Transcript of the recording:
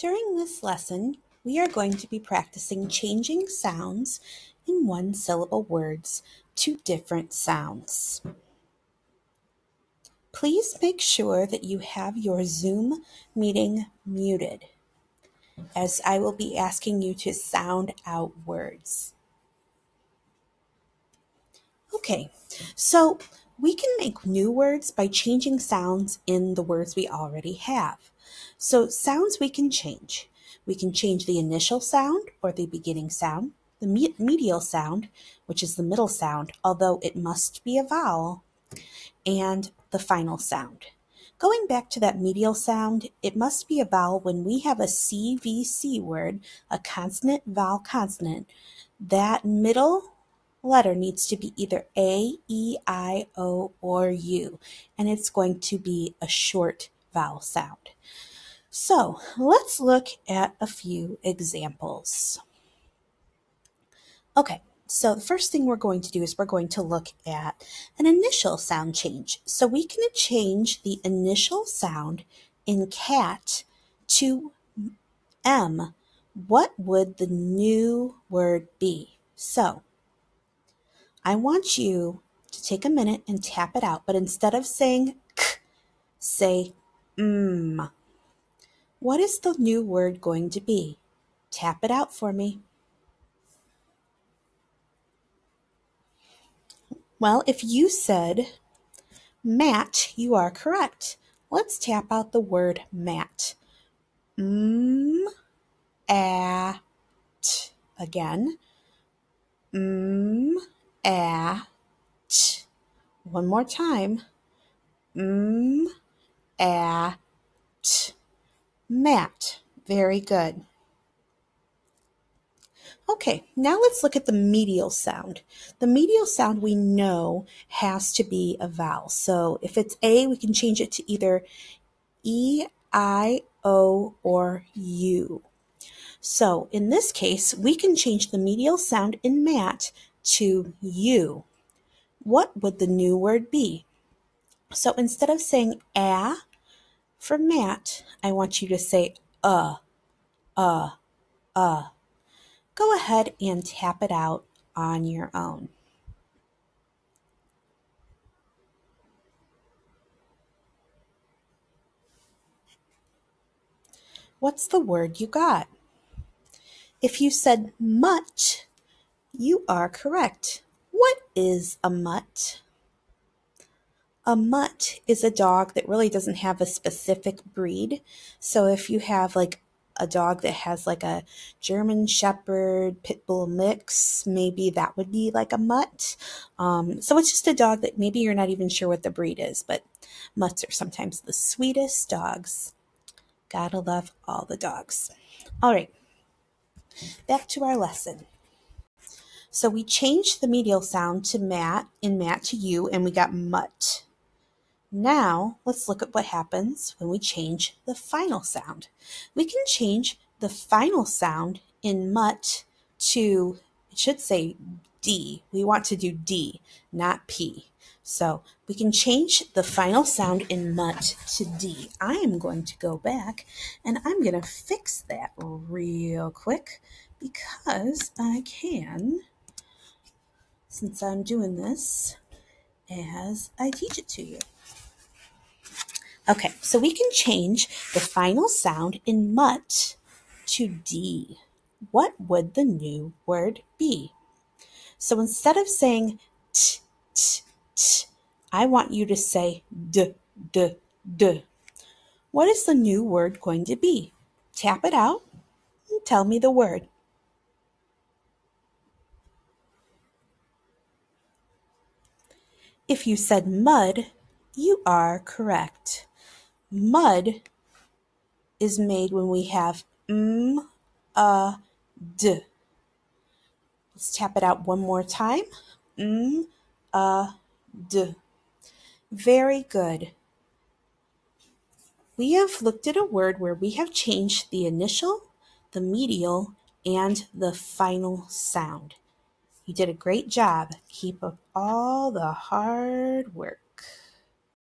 During this lesson, we are going to be practicing changing sounds in one-syllable words to different sounds. Please make sure that you have your Zoom meeting muted, as I will be asking you to sound out words. Okay, so we can make new words by changing sounds in the words we already have. So sounds we can change. We can change the initial sound or the beginning sound, the medial sound, which is the middle sound, although it must be a vowel, and the final sound. Going back to that medial sound, it must be a vowel when we have a CVC word, a consonant, vowel, consonant. That middle letter needs to be either A, E, I, O, or U, and it's going to be a short vowel sound. So let's look at a few examples. Okay, so the first thing we're going to do is we're going to look at an initial sound change. So we can change the initial sound in cat to M. What would the new word be? So I want you to take a minute and tap it out, but instead of saying k, say m. What is the new word going to be? Tap it out for me. Well, if you said mat, you are correct. Let's tap out the word mat. At. Again. At. One more time. At. Mat. Very good. Okay, now let's look at the medial sound. The medial sound we know has to be a vowel. So if it's A, we can change it to either E, I, O, or U. So in this case, we can change the medial sound in mat to U. What would the new word be? So instead of saying a for mat, I want you to say Go ahead and tap it out on your own. What's the word you got? If you said mutt, you are correct. What is a mutt? A mutt is a dog that really doesn't have a specific breed. So if you have like a dog that has like a German Shepherd Pit Bull mix, maybe that would be like a mutt. So it's just a dog that maybe you're not even sure what the breed is, but mutts are sometimes the sweetest dogs. Gotta love all the dogs. All right, back to our lesson. So we changed the medial sound to mat, in mat to U, and we got mutt. Now, let's look at what happens when we change the final sound. We can change the final sound in mutt to, it should say D. We want to do D, not P. So we can change the final sound in mutt to D. I am going to go back and I'm going to fix that real quick because I can, since I'm doing this as I teach it to you. Okay, so we can change the final sound in mutt to D. What would the new word be? So instead of saying t, t, t, I want you to say d, d, d. What is the new word going to be? Tap it out and tell me the word. If you said mud, you are correct. Mud is made when we have d. Let's tap it out one more time. D. Very good. We have looked at a word where we have changed the initial, the medial, and the final sound. You did a great job. Keep up all the hard work.